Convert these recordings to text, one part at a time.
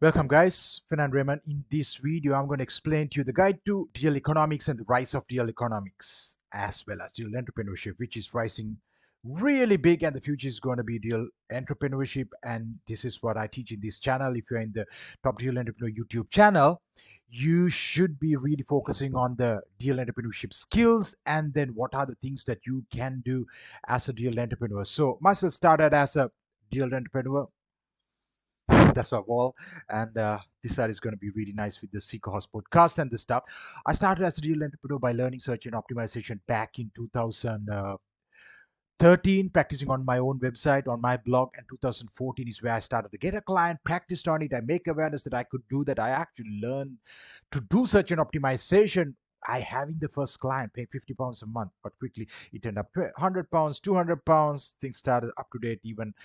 Welcome guys, Fernando Raymond. In this video, I'm going to explain to you the guide to digital economics and the rise of digital economics as well as digital entrepreneurship, which is rising really big and the future is going to be digital entrepreneurship. And this is what I teach in this channel. If you're in the top digital entrepreneur YouTube channel, you should be really focusing on the digital entrepreneurship skills and then what are the things that you can do as a digital entrepreneur. So myself started as a digital entrepreneur. That's my wall. And this side is going to be really nice with the Seeker House podcast and the stuff. I started as a digital entrepreneur by learning search and optimization back in 2013, practicing on my own website, on my blog. And 2014 is where I started to get a client, practiced on it. I make awareness that I could do that. I actually learned to do search and optimization. I having the first client paying £50 a month, but quickly it ended up £100, £200. Things started up to date. Even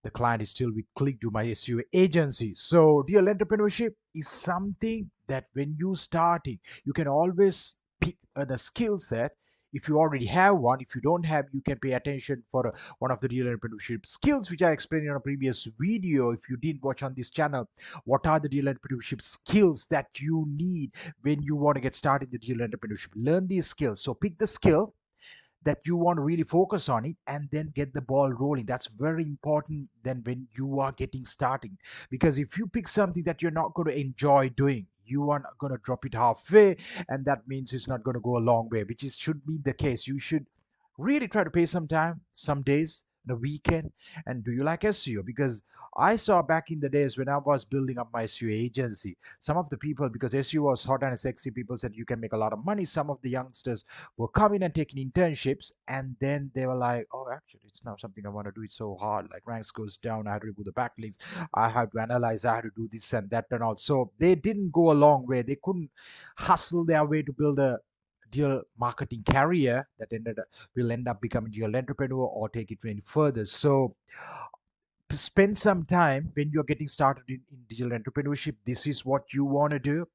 the client is still with click to my SEO agency. So real entrepreneurship is something that when you starting, you can always pick the skill set. If you already have one, if you don't have, you can pay attention for one of the real entrepreneurship skills which I explained in a previous video. If you didn't watch on this channel, what are the real entrepreneurship skills that you need when you want to get started in the real entrepreneurship? Learn these skills. So pick the skill that you want to really focus on it and then get the ball rolling. That's very important then when you are getting starting, because if you pick something that you're not going to enjoy doing, you are not going to drop it halfway, and that means it's not going to go a long way, which is should be the case. You should really try to pay some time, some days, the weekend. And do you like SEO? Because I saw back in the days when I was building up my SEO agency, some of the people, because SEO was hot and sexy, people said you can make a lot of money. Some of the youngsters were coming and taking internships, and then they were like, oh, actually it's not something I want to do. It's so hard, like ranks goes down, I had to remove the backlinks, I had to analyze, I had to do this and that and all. So they didn't go a long way. They couldn't hustle their way to build a digital marketing career that will end up becoming digital entrepreneur or take it any further. So spend some time when you're getting started in digital entrepreneurship. This is what you want to do,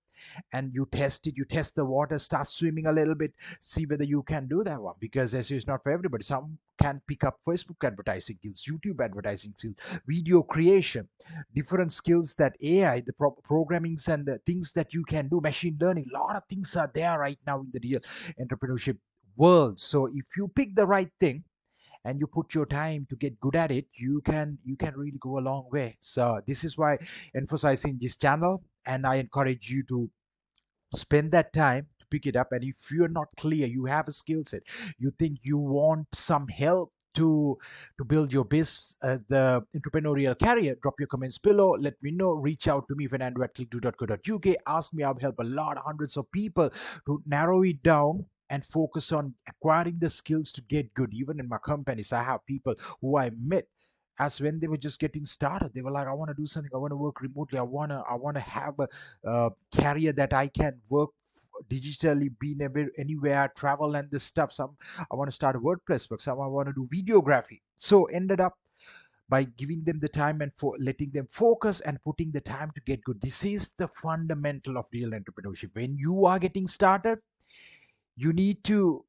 and you test it, you test the water, start swimming a little bit, see whether you can do that one, because SEO is not for everybody. Some can pick up Facebook advertising skills, YouTube advertising skills, video creation, different skills that AI, the programmings and the things that you can do, machine learning. A lot of things are there right now in the digital entrepreneurship world. So if you pick the right thing and you put your time to get good at it, you can really go a long way. So this is why emphasizing this channel, and I encourage you to spend that time to pick it up. And if you're not clear, you have a skill set, you think you want some help to build your biz, the entrepreneurial career, drop your comments below, let me know, reach out to me, Fernando at click2.co.uk, ask me. I'll help a lot, hundreds of people to narrow it down and focus on acquiring the skills to get good. Even in my companies, I have people who I met as when they were just getting started. They were like, I want to do something, I want to work remotely, I want to have a career that I can work digitally, be never anywhere, travel and this stuff. Some I want to start a WordPress book, some I want to do videography. So ended up by giving them the time and for letting them focus and putting the time to get good. This is the fundamental of real entrepreneurship. When you are getting started, you need to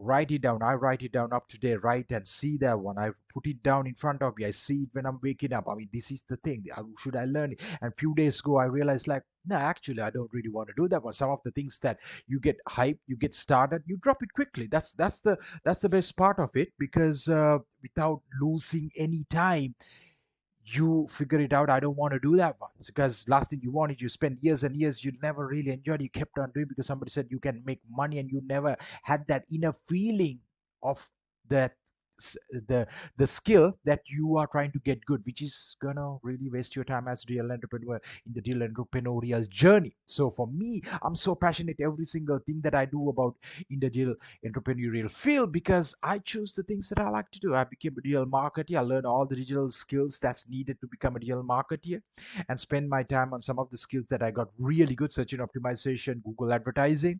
write it down. I write it down up to date, write and see that one. I put it down in front of me, I see it when I'm waking up. I mean, this is the thing. How should I learn it? And few days ago I realized, like, no, actually I don't really want to do that one. Some of the things that you get hype, you get started, you drop it quickly. That's the best part of it, because without losing any time, you figure it out. I don't want to do that one, because last thing you want is you spend years and years, you never really enjoyed, you kept on doing because somebody said you can make money, and you never had that inner feeling of that the skill that you are trying to get good, which is gonna really waste your time as a real entrepreneur in the real entrepreneurial journey. So for me, I'm so passionate every single thing that I do about in the real entrepreneurial field, because I choose the things that I like to do. I became a digital marketer. I learned all the digital skills that's needed to become a digital marketer, and spend my time on some of the skills that I got really good: search and optimization, Google advertising,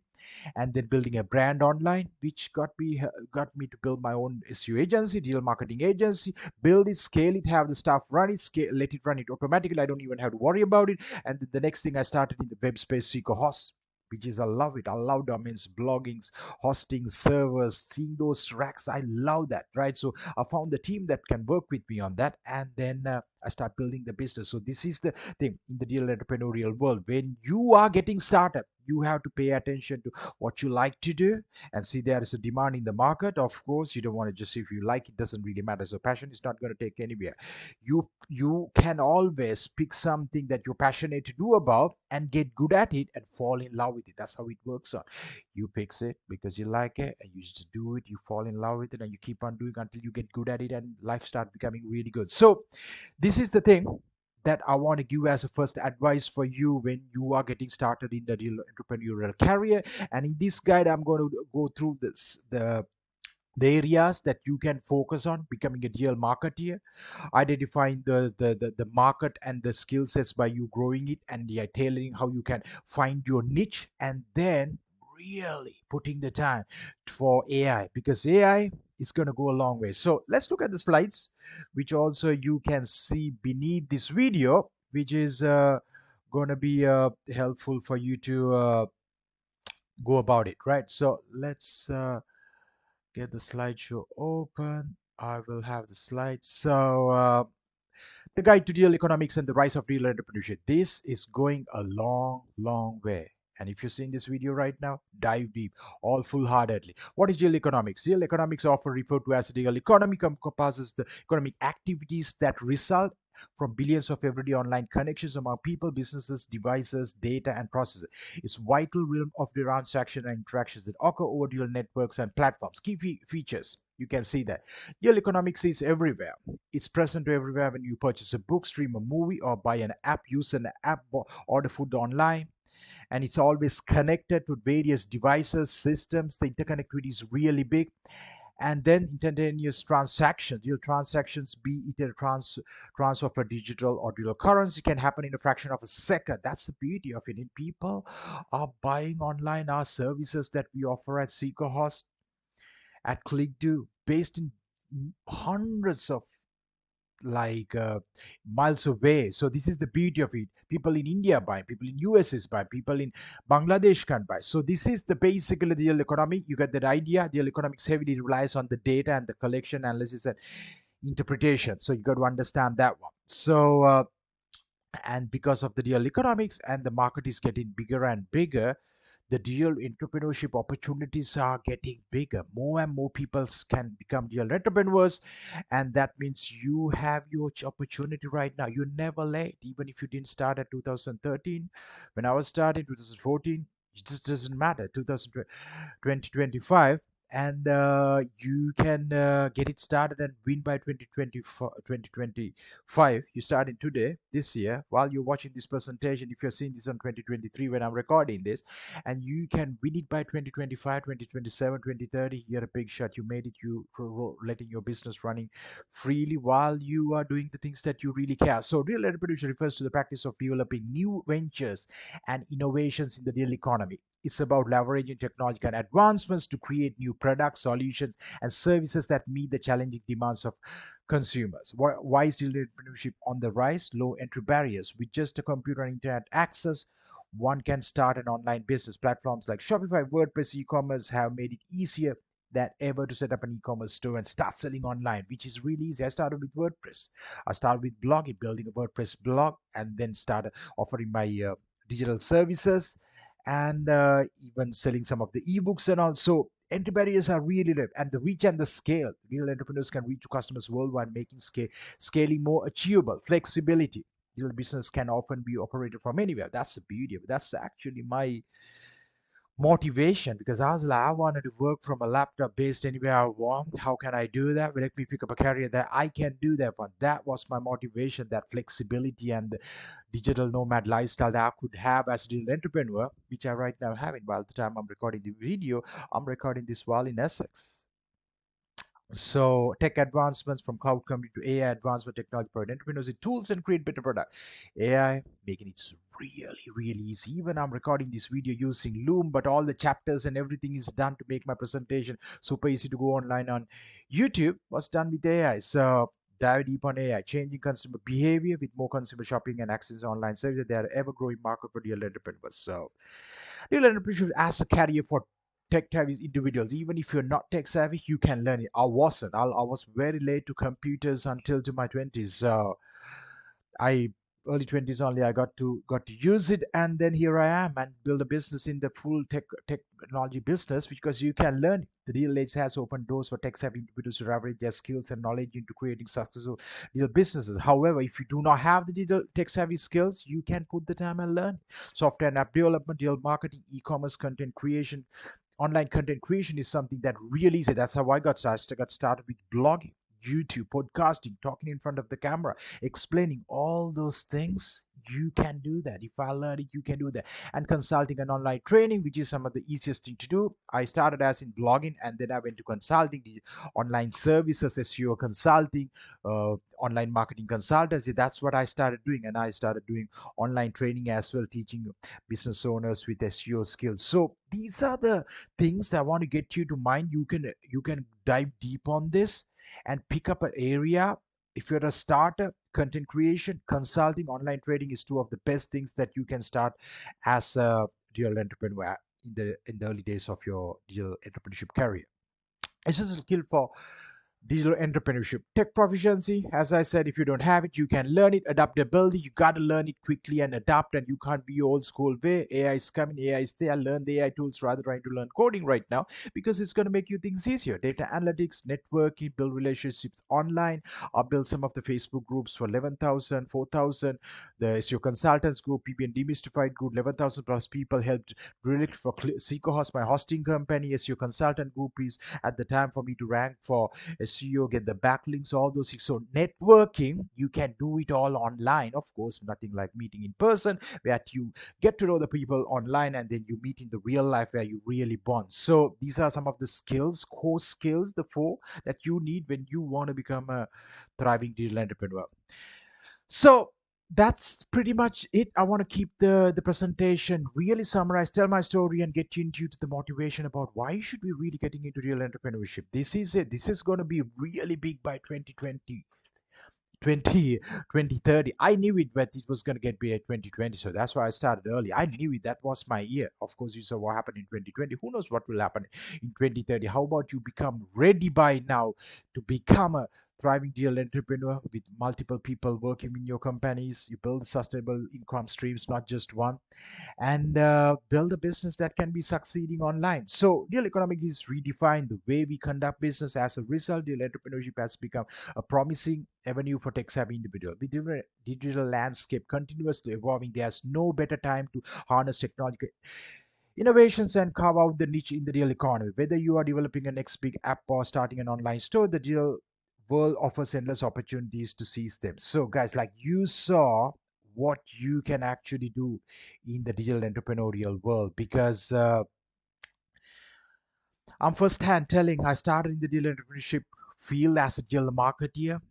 and then building a brand online, which got me to build my own SEO agency, digital marketing agency, build it, scale it, have the staff run it, scale, let it run it automatically. I don't even have to worry about it. And then the next thing, I started in the web space, Seeker House. which is I love it. I love domains, bloggings, hosting, servers, seeing those racks. I love that, right? So I found the team that can work with me on that, and then I start building the business. So this is the thing in the real entrepreneurial world. When you are getting started, you have to pay attention to what you like to do and see there is a demand in the market. Of course, you don't want to just, if you like it, doesn't really matter. So passion is not going to take anywhere. You can always pick something that you're passionate to do about and get good at it and fall in love with it. That's how it works on. You fix it because you like it and you just do it, you fall in love with it, and you keep on doing until you get good at it and life start becoming really good. So this is the thing that I want to give as a first advice for you when you are getting started in the real entrepreneurial career. And in this guide, I'm going to go through the areas that you can focus on becoming a real marketeer, identifying the market and the skill sets by you growing it, and yeah, tailoring how you can find your niche, and then really putting the time for AI, because AI is going to go a long way. So let's look at the slides, which also you can see beneath this video, which is going to be helpful for you to go about it, right? So let's get the slideshow open. I will have the slides. So the Guide to Real Economics and the Rise of Real Entrepreneurship. This is going a long, long way. And if you're seeing this video right now, dive deep, all full-heartedly. What is real economics? Real economics, often referred to as real economy, encompasses the economic activities that result from billions of everyday online connections among people, businesses, devices, data, and processes. It's vital realm of the transaction and interactions that occur over real networks and platforms. Key features. You can see that. Real economics is everywhere. It's present everywhere when you purchase a book, stream a movie, or buy an app, use an app, order food online. And it's always connected to various devices, systems. The interconnectivity is really big. And then instantaneous transactions, real transactions, be it a transfer of a digital or real currency, can happen in a fraction of a second. That's the beauty of it. And people are buying online our services that we offer at Seekerhost, at ClickDo, based in hundreds of like miles away. So this is the beauty of it. People in India buy, people in US is buy, people in Bangladesh can buy. So this is the basically the real economy. You get that idea. The real economics heavily relies on the data and the collection, analysis, and interpretation. So you got to understand that one. So and because of the real economics and the market is getting bigger and bigger, the real entrepreneurship opportunities are getting bigger. More and more people can become real entrepreneurs, and that means you have your opportunity right now. You're never late, even if you didn't start at 2013. When I was starting 2014, it just doesn't matter. 2025, and you can get it started and win by 2025. You started today, this year, while you're watching this presentation. If you're seeing this on 2023 when I'm recording this, and you can win it by 2025, 2027, 2030. You're a big shot. You made it. You letting your business running freely while you are doing the things that you really care. So real entrepreneurship refers to the practice of developing new ventures and innovations in the real economy. It's about leveraging technological advancements to create new products, solutions, and services that meet the challenging demands of consumers. Why is entrepreneurship on the rise? Low entry barriers. With just a computer and internet access, one can start an online business. Platforms like Shopify, WordPress, e-commerce have made it easier than ever to set up an e-commerce store and start selling online, which is really easy. I started with WordPress. I started with blogging, building a WordPress blog, and then started offering my digital services, and even selling some of the ebooks and also entry barriers are really low, and the reach and the scale. Real entrepreneurs can reach to customers worldwide, making scaling more achievable. Flexibility. Real business can often be operated from anywhere. That's the beauty of it. That's actually my motivation, because I was like, I wanted to work from a laptop based anywhere I want. How can I do that? Well, let me pick up a career that I can do that one. That was my motivation, that flexibility and the digital nomad lifestyle that I could have as a digital entrepreneur, which I right now have it. While the time I'm recording the video, I'm recording this while in Essex. So tech advancements from cloud computing to AI advancement, technology powered entrepreneurs with tools and create better product. AI making it really, really easy. Even I'm recording this video using Loom, but all the chapters and everything is done to make my presentation super easy to go online on YouTube was done with AI. So dive deep on AI, changing consumer behavior with more consumer shopping and access to online services. They are ever-growing market for real entrepreneurs. So, real entrepreneurship as a career for tech-savvy individuals. Even if you're not tech-savvy, you can learn it. I wasn't. I was very late to computers until to my 20s. So I early 20s only I got to use it, and then here I am and build a business in the full technology business, because you can learn it. The real age has opened doors for tech savvy individuals to leverage their skills and knowledge into creating successful real businesses. However, if you do not have the digital tech savvy skills, you can put the time and learn software and app development, digital marketing, e-commerce, content creation. Online content creation is something that really is it. That's how I got started. I got started with blogging, YouTube, podcasting, talking in front of the camera, explaining all those things. You can do that. If I learned it, you can do that. And consulting and online training, which is some of the easiest thing to do. I started as in blogging, and then I went to consulting, the online services, SEO consulting, online marketing consultancy. That's what I started doing. And I started doing online training as well, teaching business owners with SEO skills. So these are the things that I want to get you to mind. You can dive deep on this and pick up an area. If you're a starter, content creation, consulting, online trading is two of the best things that you can start as a real entrepreneur in the early days of your digital entrepreneurship career. It's just a skill for digital entrepreneurship. Tech proficiency, as I said, if you don't have it, you can learn it. Adaptability, you got to learn it quickly and adapt, and you can't be old school way. AI is coming, AI is there. Learn the AI tools rather trying to learn coding right now, because it's going to make you things easier. Data analytics, networking, build relationships online, or build some of the Facebook groups for 11,000, 4,000. The SEO consultants group, PBN demystified group, 11,000 plus people helped really for Seekohost, my hosting company. SEO consultant group is at the time for me to rank for SEO, get the backlinks, all those things. So networking, you can do it all online. Of course, nothing like meeting in person, where you get to know the people online and then you meet in the real life where you really bond. So these are some of the skills, core skills, the four that you need when you want to become a thriving digital entrepreneur. So that's pretty much it. I want to keep the presentation really summarized, tell my story, and get you into the motivation about why should we really getting into real entrepreneurship. This is it. This is going to be really big by 2020. 2030. I knew it, but it was going to get big at 2020. So that's why I started early. I knew it. That was my year. Of course, you saw what happened in 2020. Who knows what will happen in 2030? How about you become ready by now to become a thriving digital entrepreneur with multiple people working in your companies? You build sustainable income streams, not just one, and build a business that can be succeeding online. So, real economic is redefined the way we conduct business. As a result, real entrepreneurship has become a promising avenue for tech-savvy individuals. With the digital landscape continuously evolving, there's no better time to harness technological innovations and carve out the niche in the real economy. Whether you are developing a next big app or starting an online store, the digital world offers endless opportunities to seize them. So, guys, like you saw what you can actually do in the digital entrepreneurial world, because I'm first hand telling I started in the digital entrepreneurship field as a digital marketer.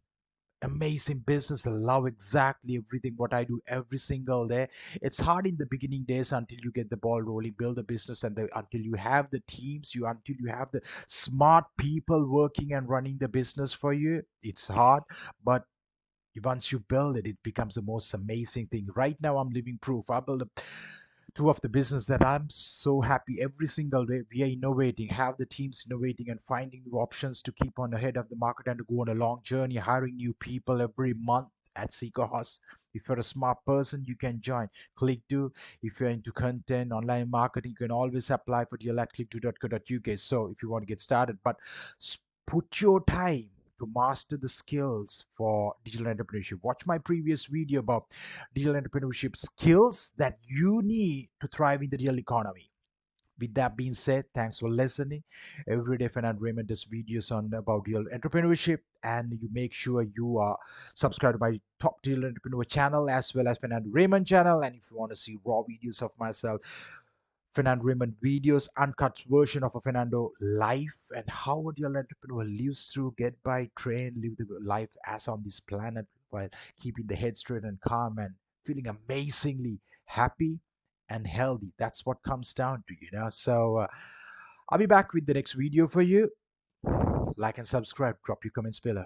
Amazing business. I love exactly everything what I do every single day. It's hard in the beginning days until you get the ball rolling, build a business, and until you have the teams, until you have the smart people working and running the business for you. It's hard, but once you build it, it becomes the most amazing thing. Right now, I'm living proof. I build two of the business that I'm so happy every single day. We are innovating, have the teams innovating and finding new options to keep on ahead of the market and to go on a long journey, hiring new people every month at Seekohost. If you're a smart person, you can join. Click to. If you're into content, online marketing, you can always apply for deal at click2.co.uk. So if you want to get started, but put your time to master the skills for digital entrepreneurship. Watch my previous video about digital entrepreneurship skills that you need to thrive in the real economy. With that being said, thanks for listening. Every day, Fernando Raymond does videos on about real entrepreneurship, and you make sure you are subscribed to my top digital entrepreneur channel as well as Fernando Raymond channel. And if you want to see raw videos of myself, Fernando Raymond videos, uncut version of a Fernando life, and how a real entrepreneur lives through, get by, train, live the life as on this planet while keeping the head straight and calm and feeling amazingly happy and healthy. That's what comes down to. So I'll be back with the next video for you. Like and subscribe. Drop your comments below.